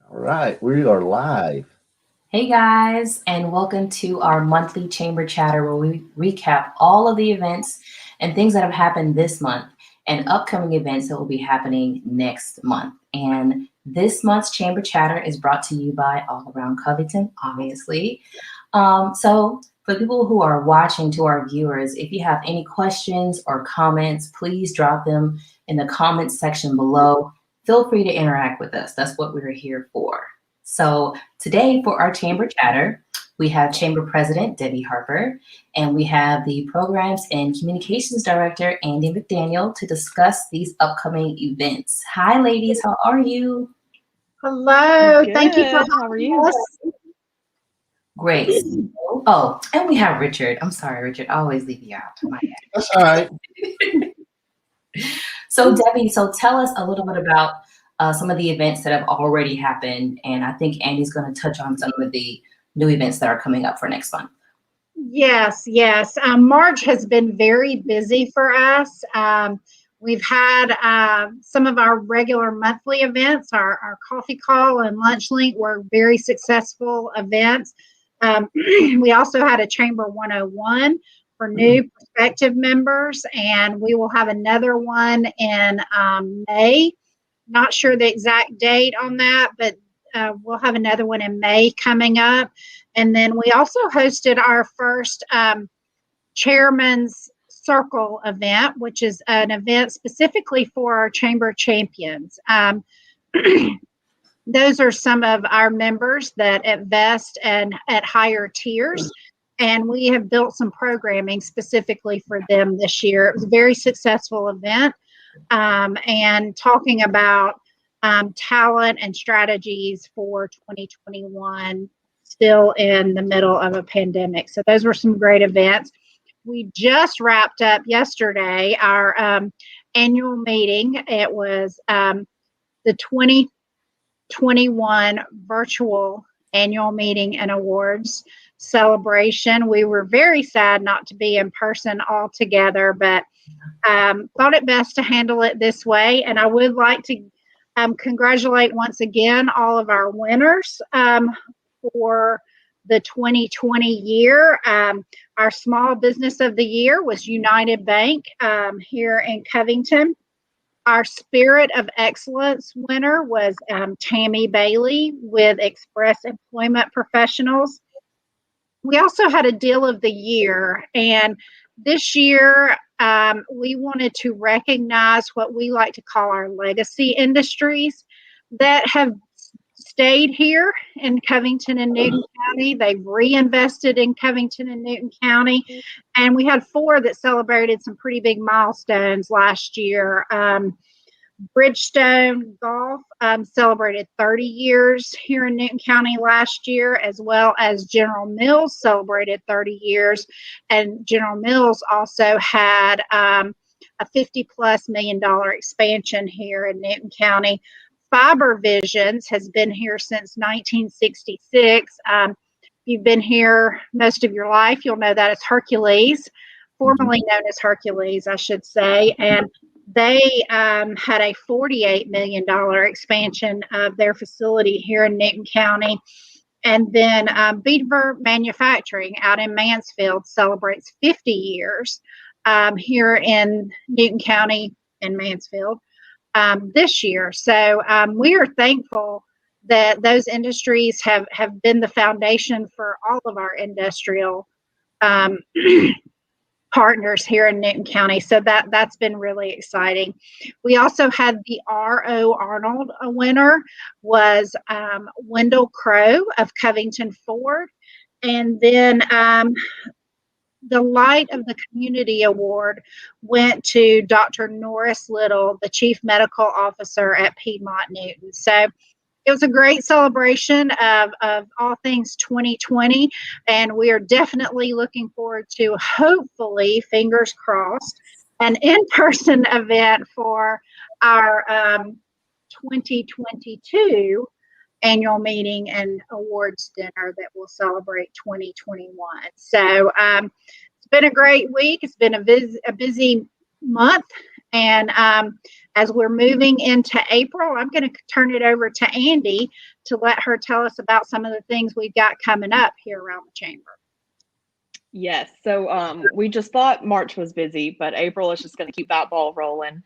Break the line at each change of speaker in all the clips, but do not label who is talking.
All right, we are live.
Hey guys, and welcome to our monthly chamber chatter where we recap all of the events and things that have happened this month and upcoming events that will be happening next month. And this month's chamber chatter is brought to you by All Around Covington, obviously. So, for people who are watching, to our viewers, if you have any questions or comments, please drop them in the comments section below. Feel free to interact with us. That's what we're here for. So, today for our chamber chatter, we have Chamber President Debbie Harper, and we have the Programs and Communications Director Andy McDaniel to discuss these upcoming events. Hi, ladies, how are you?
Hello, thank you for
Good. How are
having
you?
us.
Great. Oh, and we have Richard. I'm sorry, Richard. I always leave you out. My
That's all right.
bad. So, Debbie, so tell us a little bit about some of the events that have already happened, and I think Andy's going to touch on some of the new events that are coming up for next month.
Yes. March has been very busy for us. We've had some of our regular monthly events. Our coffee call and lunch link were very successful events. We also had a Chamber 101 for new prospective members, and we will have another one in May. Not sure the exact date on that, but we'll have another one in May coming up. And then we also hosted our first Chairman's Circle event, which is an event specifically for our Chamber champions. Those are some of our members that invest and at higher tiers. And we have built some programming specifically for them this year. It was a very successful event. And talking about talent and strategies for 2021, still in the middle of a pandemic. So those were some great events. We just wrapped up yesterday our annual meeting. It was the 2021 virtual annual meeting and awards celebration. We were very sad not to be in person all together, but thought it best to handle it this way. And I would like to congratulate once again all of our winners for the 2020 year. Our small business of the year was United Bank here in Covington. Our Spirit of Excellence winner was Tammy Bailey with Express Employment Professionals. We also had a Deal of the Year, and this year we wanted to recognize what we like to call our legacy industries that have stayed here in Covington and Newton County. They've reinvested in Covington and Newton County, and we had 4 that celebrated some pretty big milestones last year. Bridgestone Golf celebrated 30 years here in Newton County last year, as well as General Mills celebrated 30 years. And General Mills also had a $50+ million expansion here in Newton County. Fiber Visions has been here since 1966. If you've been here most of your life, you'll know that it's Hercules, formerly known as Hercules, I should say. And they had a $48 million expansion of their facility here in Newton County. And then Beaver Manufacturing out in Mansfield celebrates 50 years here in Newton County and Mansfield this year. So we are thankful that those industries have been the foundation for all of our industrial partners here in Newton County. So that's been really exciting. We also had the R.O. Arnold winner was Wendell Crow of Covington Ford. And then the Light of the Community Award went to Dr. Norris Little, the Chief Medical Officer at Piedmont Newton. So it was a great celebration of all things 2020, and we are definitely looking forward to, hopefully, fingers crossed, an in-person event for our 2022 annual meeting and awards dinner that will celebrate 2021. So it's been a great week. It's been a busy month, And as we're moving into April, I'm going to turn it over to Andy to let her tell us about some of the things we've got coming up here around the chamber.
Yes. So we just thought March was busy, but April is just going to keep that ball rolling.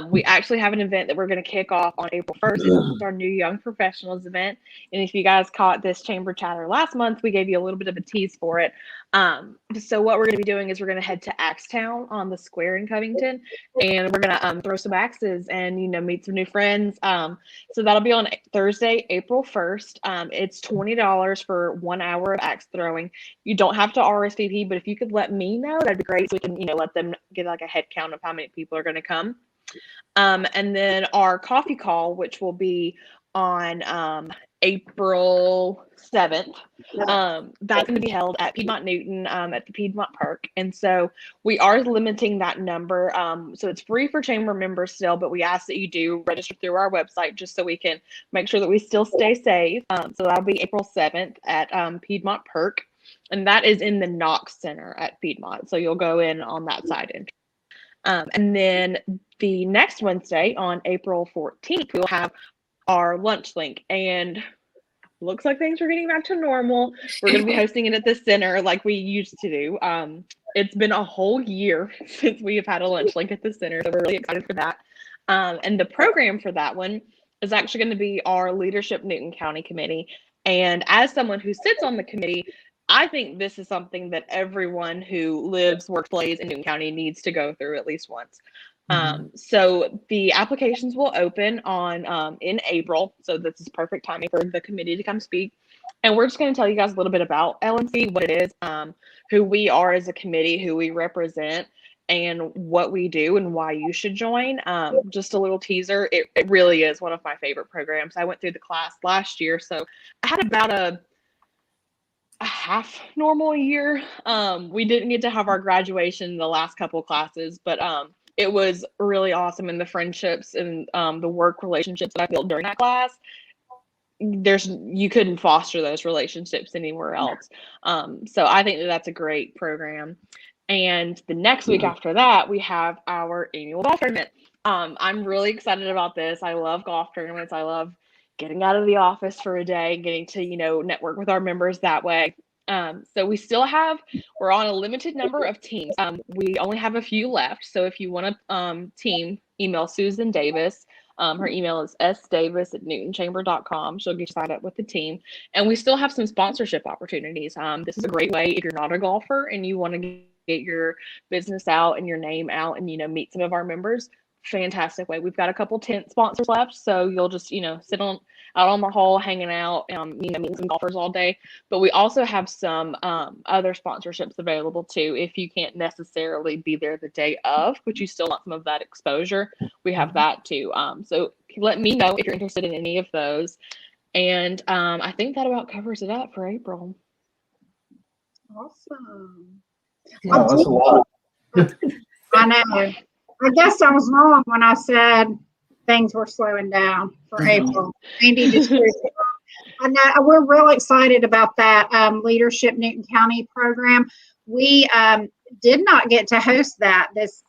We actually have an event that we're going to kick off on April 1st. It's our new Young Professionals event. And if you guys caught this chamber chatter last month, we gave you a little bit of a tease for it. So what we're going to be doing is we're going to head to Axetown on the square in Covington, and we're going to throw some axes and, meet some new friends. So that'll be on Thursday, April 1st. It's $20 for 1 hour of axe throwing. You don't have to RSVP, but if you could let me know, that'd be great. So we can, let them get like a head count of how many people are going to come. And then our coffee call, which will be on April 7th, that's going to be held at Covington-Newton at the Piedmont Park. And so we are limiting that number. So it's free for chamber members still, but we ask that you do register through our website just so we can make sure that we still stay safe. So that'll be April 7th at Piedmont Park. And that is in the Knox Center at Piedmont. So you'll go in on that side. And then the next Wednesday on April 14th, we'll have our lunch link, and looks like things are getting back to normal. We're going to be hosting it at the center like we used to do. It's been a whole year since we have had a lunch link at the center, so we're really excited for that. And the program for that one is actually going to be our Leadership Newton County Committee. And as someone who sits on the committee, I think this is something that everyone who lives, works, plays in Newton County needs to go through at least once. So the applications will open on in April. So this is perfect timing for the committee to come speak. And we're just going to tell you guys a little bit about LNC, what it is, who we are as a committee, who we represent, and what we do and why you should join. Just a little teaser. It really is one of my favorite programs. I went through the class last year, so I had about a half normal year. We didn't get to have our graduation in the last couple of classes, but it was really awesome. And the friendships and the work relationships that I built during that class, you couldn't foster those relationships anywhere else. So I think that's a great program. And the next week after that, we have our annual golf tournament. I'm really excited about this. I love golf tournaments. I love getting out of the office for a day, getting to, network with our members that way. So we're on a limited number of teams. We only have a few left. So if you want a team, email Susan Davis. Her email is sdavis@newtonchamber.com. She'll get you signed up with the team. And we still have some sponsorship opportunities. This is a great way if you're not a golfer and you want to get your business out and your name out and, meet some of our members. Fantastic way. We've got a couple tent sponsors left, so you'll just sit out on the hall hanging out, meeting some golfers all day. But we also have some other sponsorships available too if you can't necessarily be there the day of, but you still want some of that exposure. We have that too. So let me know if you're interested in any of those. And I think that about covers it up for April.
Awesome.
Wow, that's a lot.
I know. I guess I was wrong when I said things were slowing down for April. Andy just I know we're really excited about that Leadership Newton County program. We did not get to host that this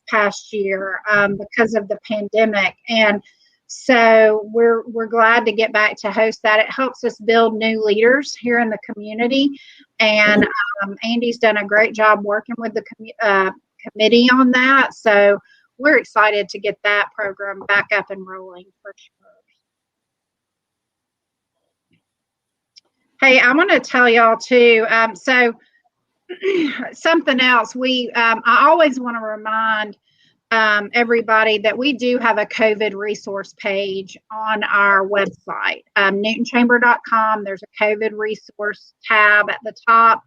past year because of the pandemic, and so we're glad to get back to host that. It helps us build new leaders here in the community, and Andy's done a great job working with the committee on that. So we're excited to get that program back up and rolling for sure. Hey, I want to tell y'all too. So something else I always want to remind everybody that we do have a COVID resource page on our website, newtonchamber.com. There's a COVID resource tab at the top.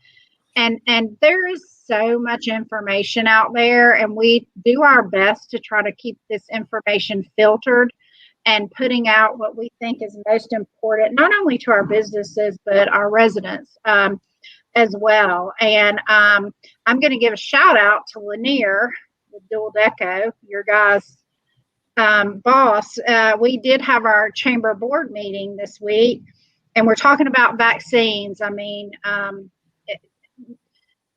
And there is so much information out there, and we do our best to try to keep this information filtered and putting out what we think is most important, not only to our businesses, but our residents as well. And I'm going to give a shout out to Lanier, the Dual Deco, your guys' boss. We did have our chamber board meeting this week, and we're talking about vaccines. I mean,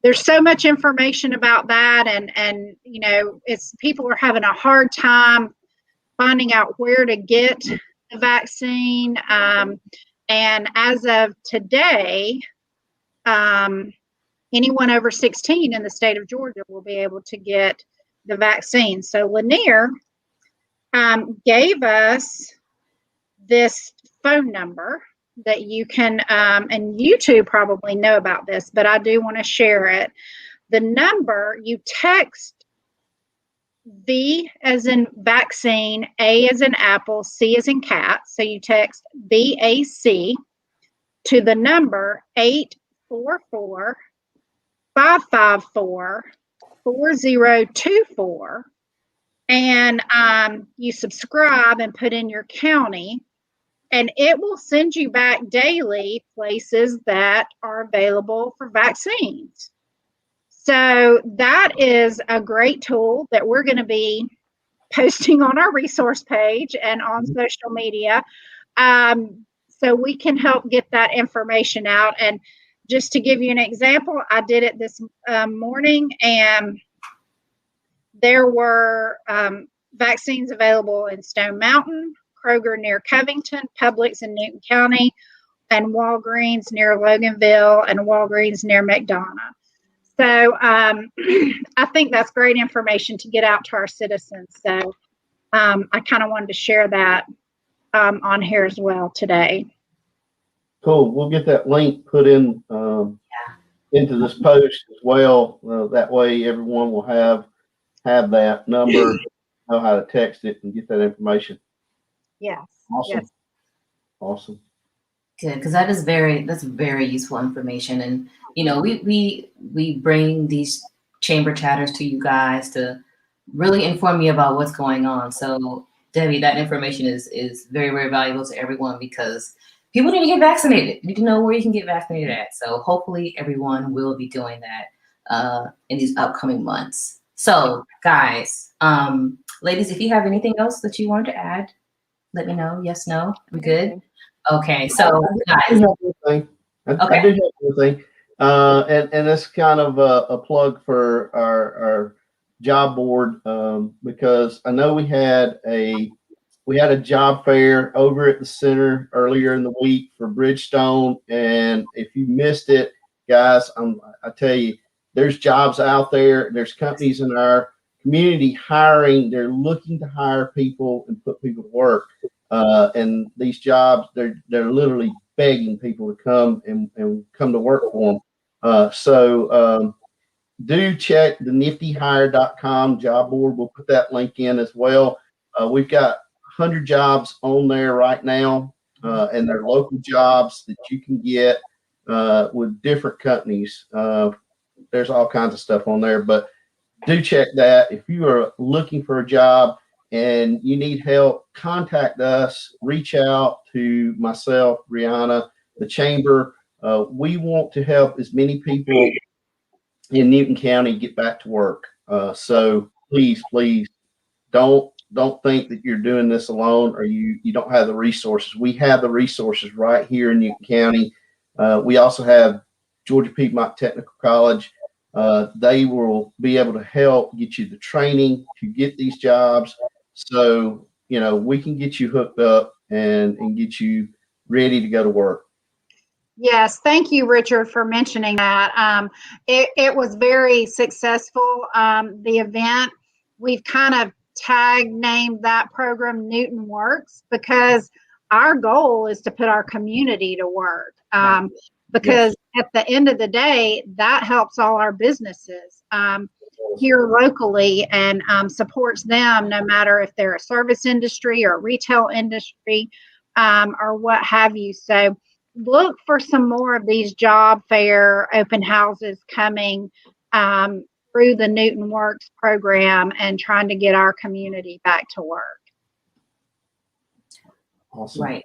there's so much information about that, and you know, it's people are having a hard time finding out where to get the vaccine. And as of today, anyone over 16 in the state of Georgia will be able to get the vaccine. So Lanier gave us this phone number that you can, and you two probably know about this, but I do want to share it. The number, you text V as in vaccine, A as in apple, C as in cat. So you text VAC to the number 844-554-4024, and you subscribe and put in your county, and it will send you back daily places that are available for vaccines. So that is a great tool that we're going to be posting on our resource page and on social media, so we can help get that information out. And just to give you an example, I did it this morning, and there were vaccines available in Stone Mountain, Kroger near Covington, Publix in Newton County, and Walgreens near Loganville, and Walgreens near McDonough. So I think that's great information to get out to our citizens. So I kind of wanted to share that on here as well today.
Cool. We'll get that link put in into this post as well. That way everyone will have that number, know how to text it and get that information.
Yes.
Awesome.
Yes.
Awesome.
Good, because that's very useful information. And you know, we bring these chamber chatters to you guys to really inform you about what's going on. So Debbie, that information is very, very valuable to everyone, because people need to get vaccinated. You need to know where you can get vaccinated at. So hopefully everyone will be doing that in these upcoming months. So guys, ladies, if you have anything else that you wanted to add, let me know. Yes, no, we good? Okay, so guys.
I do have one thing. And that's kind of a plug for our job board, because I know we had a job fair over at the center earlier in the week for Bridgestone, and if you missed it, guys, I tell you, there's jobs out there. There's companies in our community hiring. They're looking to hire people and put people to work, and these jobs, they're literally begging people to come and come to work for them. So do check the niftyhire.com job board. We'll put that link in as well. We've got 100 jobs on there right now, and they're local jobs that you can get with different companies. There's all kinds of stuff on there, but do check that. If you are looking for a job and you need help, contact us, reach out to myself, Brianna, the chamber. We want to help as many people in Newton County get back to work. So please don't think that you're doing this alone, or you don't have the resources. We have the resources right here in Newton County. We also have Georgia Piedmont Technical College. They will be able to help get you the training to get these jobs. So, you know, we can get you hooked up and get you ready to go to work.
Yes, thank you, Richard, for mentioning that. It was very successful, the event. We've kind of named that program Newton Works, because our goal is to put our community to work. Because at the end of the day, that helps all our businesses here locally, and supports them, no matter if they're a service industry or a retail industry, or what have you. So look for some more of these job fair open houses coming through the Newton Works program, and trying to get our community back to work.
Awesome.
Right.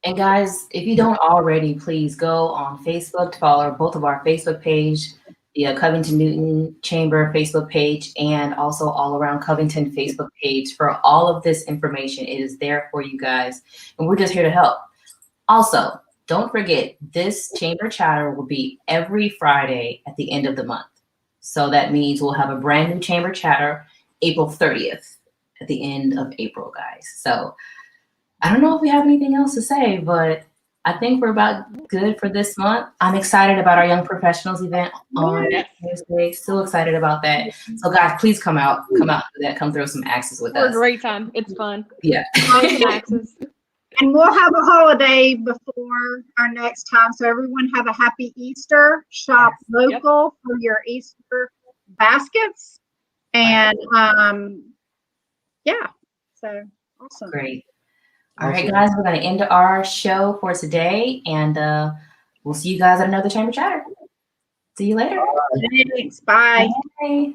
And guys, if you don't already, please go on Facebook to follow both of our Facebook page, the Covington-Newton Chamber Facebook page, and also All Around Covington Facebook page for all of this information. It is there for you guys, and we're just here to help. Also, don't forget, this chamber chatter will be every Friday at the end of the month. So that means we'll have a brand new chamber chatter April 30th at the end of April, guys. So I don't know if we have anything else to say, but I think we're about good for this month. I'm excited about our Young Professionals event on Thursday. Still excited about that. So guys, please come out to that. Come throw some axes with
For
us.
a great time. It's fun.
Yeah.
Axes.
And we'll have a holiday before our next time. So everyone have a happy Easter. Shop local for your Easter baskets. And yeah, so awesome.
Great. All right, guys, we're going to end our show for today, and we'll see you guys at another Chamber Chatter. See you later.
Thanks. Bye.
Bye.